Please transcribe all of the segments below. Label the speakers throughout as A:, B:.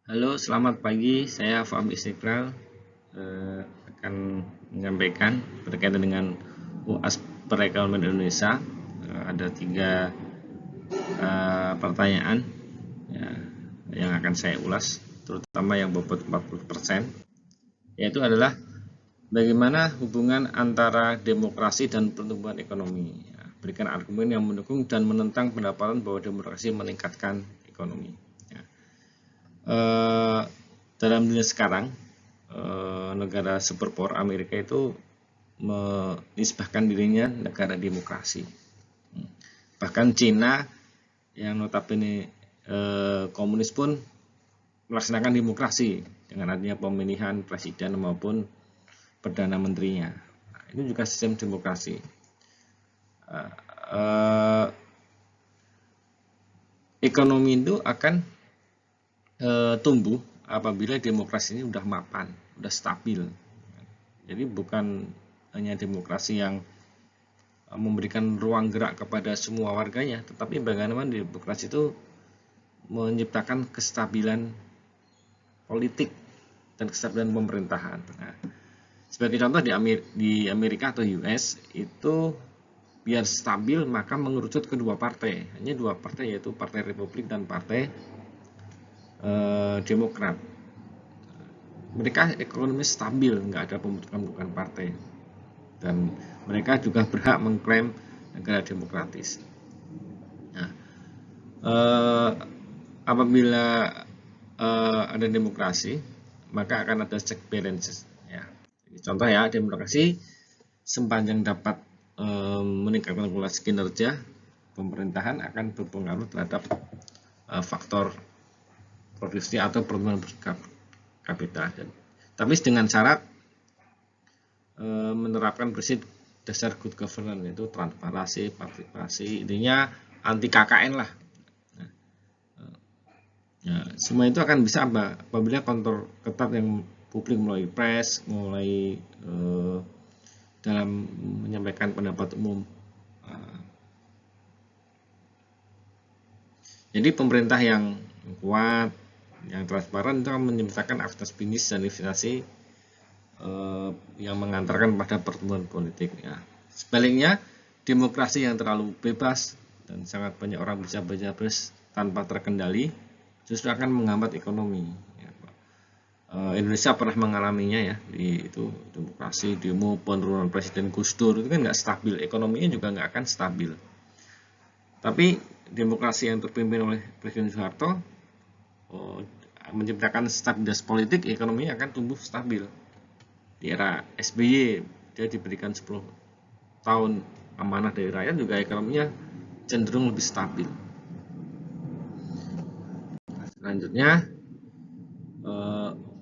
A: Halo, selamat pagi. Saya Fahmi Istiqlal akan menyampaikan berkaitan dengan UAS Perekonomian Indonesia. Ada tiga pertanyaan ya, yang akan saya ulas, terutama yang bobot 40%, yaitu adalah bagaimana hubungan antara demokrasi dan pertumbuhan ekonomi. Ya, berikan argumen yang mendukung dan menentang pendapatan bahwa demokrasi meningkatkan ekonomi. Ya. Dalam dunia sekarang, negara superpower Amerika itu menisbahkan dirinya negara demokrasi. Bahkan Cina yang notabene komunis pun melaksanakan demokrasi dengan adanya pemilihan presiden maupun perdana menterinya. Nah, ini juga sistem demokrasi. Ekonomi itu akan tumbuh apabila demokrasi ini udah mapan, udah stabil. Jadi bukan hanya demokrasi yang memberikan ruang gerak kepada semua warganya, tetapi bagaimana demokrasi itu menciptakan kestabilan politik dan kestabilan pemerintahan. Nah, sebagai contoh di Amerika atau US itu biar stabil maka mengerucut ke dua partai, hanya dua partai, yaitu Partai Republik dan Partai Demokrat. Mereka ekonomi stabil, nggak ada pembentukan partai, dan mereka juga berhak mengklaim negara demokratis. Nah, apabila ada demokrasi, maka akan ada check balances. Ya. Contoh ya, demokrasi sepanjang dapat meningkatkan kualitas kinerja pemerintahan akan berpengaruh terhadap faktor produksi atau pertumbuhan kapital. Tapi dengan syarat menerapkan prinsip dasar good governance, yaitu transparansi, partisipasi, intinya anti KKN lah. Ya, semua itu akan bisa apabila kontrol ketat yang publik melalui press, mulai dalam menyampaikan pendapat umum. Jadi pemerintah yang kuat, yang transparan itu akan menciptakan akses bisnis dan investasi yang mengantarkan pada pertumbuhan politik. Ya. Sebaliknya, demokrasi yang terlalu bebas dan sangat banyak orang bisa bebas tanpa terkendali justru akan menghambat ekonomi. Ya, Indonesia pernah mengalaminya ya, di itu demokrasi, demo, penurunan Presiden Gus Dur itu kan nggak stabil, ekonominya juga nggak akan stabil. Tapi demokrasi yang terpimpin oleh Presiden Soeharto menciptakan stabilitas politik, ekonominya akan tumbuh stabil. Di era SBY dia diberikan 10 tahun amanah dari rakyat, juga ekonominya cenderung lebih stabil. Selanjutnya,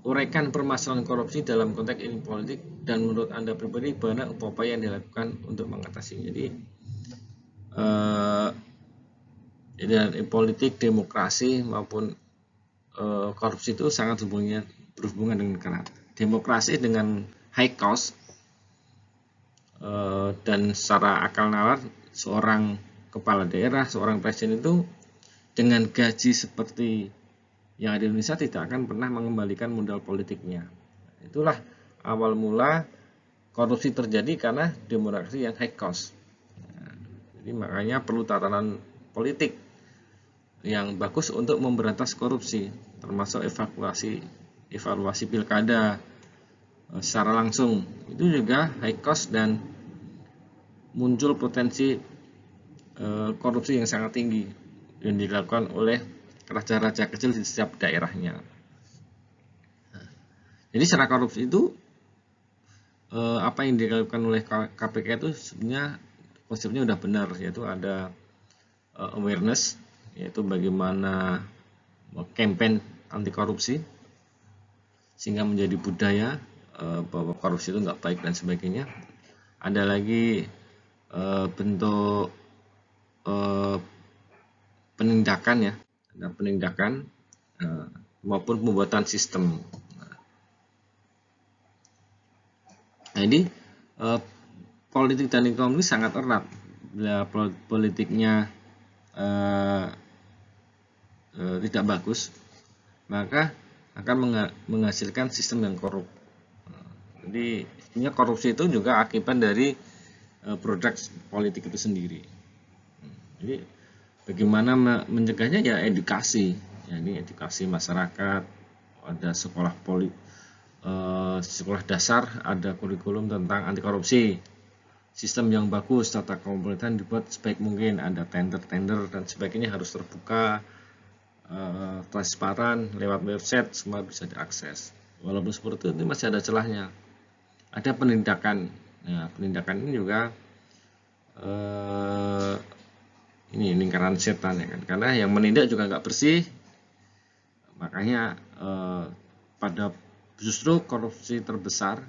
A: uraikan permasalahan korupsi dalam konteks ilmu politik, dan menurut Anda pribadi bagaimana upaya yang dilakukan untuk mengatasi. Jadi politik, demokrasi maupun korupsi itu sangat berhubungan dengan erat. Demokrasi dengan high cost dan secara akal nalar seorang kepala daerah, seorang presiden itu dengan gaji seperti yang ada di Indonesia tidak akan pernah mengembalikan modal politiknya. Itulah awal mula korupsi terjadi karena demokrasi yang high cost. Jadi makanya perlu tatanan politik yang bagus untuk memberantas korupsi, termasuk evaluasi pilkada secara langsung. Itu juga high cost dan muncul potensi korupsi yang sangat tinggi yang dilakukan oleh raja-raja kecil di setiap daerahnya. Jadi secara korupsi itu apa yang dilakukan oleh KPK itu sebenarnya konsepnya udah benar, yaitu ada awareness, yaitu bagaimana campaign anti korupsi sehingga menjadi budaya bahwa korupsi itu nggak baik dan sebagainya. Ada lagi bentuk penindakan ya, ada penindakan maupun pembuatan sistem. Nah, ini politik dan ekonomi sangat erat. Bila politiknya tidak bagus, maka akan menghasilkan sistem yang korup. Jadi korupsi itu juga akibat dari produk politik itu sendiri. Jadi bagaimana mencegahnya, ya edukasi. Ya, ini edukasi masyarakat, ada sekolah sekolah dasar, ada kurikulum tentang anti korupsi. Sistem yang bagus, tata pemerintahan dibuat sebaik mungkin, ada tender-tender dan sebagainya harus terbuka, transparan, lewat website semua bisa diakses. Walaupun seperti itu masih ada celahnya. Ada penindakan. Nah, penindakan ini juga ini lingkaran setan ya kan, karena yang menindak juga nggak bersih. Makanya pada justru korupsi terbesar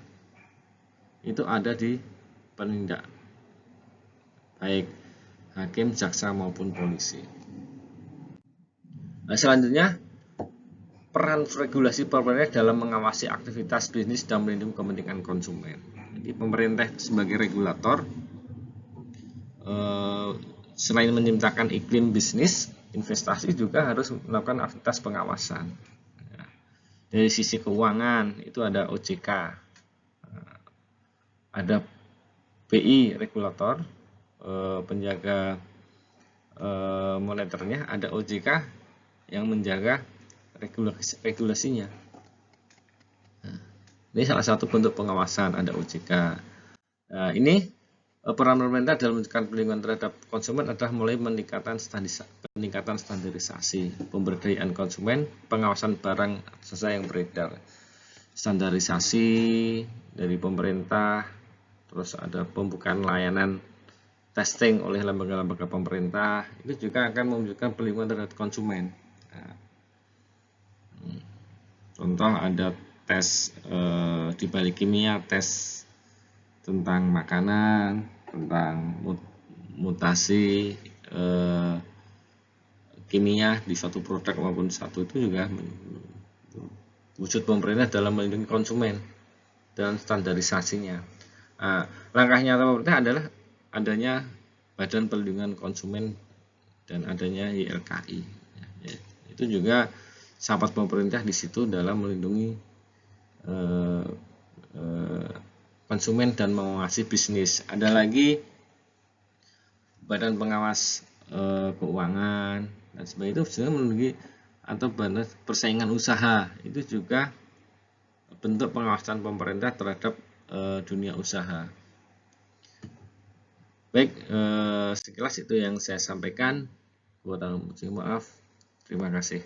A: itu ada di penindak, baik hakim, jaksa maupun polisi. Nah, selanjutnya peran regulasi pemerintah dalam mengawasi aktivitas bisnis dan melindungi kepentingan konsumen. Jadi pemerintah sebagai regulator selain menciptakan iklim bisnis, investasi juga harus melakukan aktivitas pengawasan. Dari sisi keuangan itu ada OJK, ada BI regulator, penjaga moneternya, ada OJK yang menjaga regulasinya. Nah, ini salah satu bentuk pengawasan, ada OJK. Nah, ini peran pemerintah dalam meningkatkan perlindungan terhadap konsumen adalah mulai peningkatan standarisasi, pemberdayaan konsumen, pengawasan barang jasa yang beredar, standarisasi dari pemerintah, terus ada pembukaan layanan testing oleh lembaga-lembaga pemerintah, itu juga akan mewujudkan perlindungan terhadap konsumen. Nah, contoh ada tes di balik kimia, tes tentang makanan, tentang mutasi kimia di suatu produk maupun satu, itu juga wujud pemerintah dalam melindungi konsumen dan standarisasinya. Nah, langkah nyata pemerintah adalah adanya Badan Perlindungan Konsumen dan adanya YLKI. Itu juga sahabat pemerintah di situ dalam melindungi konsumen dan mengawasi bisnis. Ada lagi Badan Pengawas Keuangan dan sebagainya, itu sebenarnya melindungi atau badan persaingan usaha, itu juga bentuk pengawasan pemerintah terhadap dunia usaha. Baik, sekilas itu yang saya sampaikan. Mohon maaf. Terima kasih.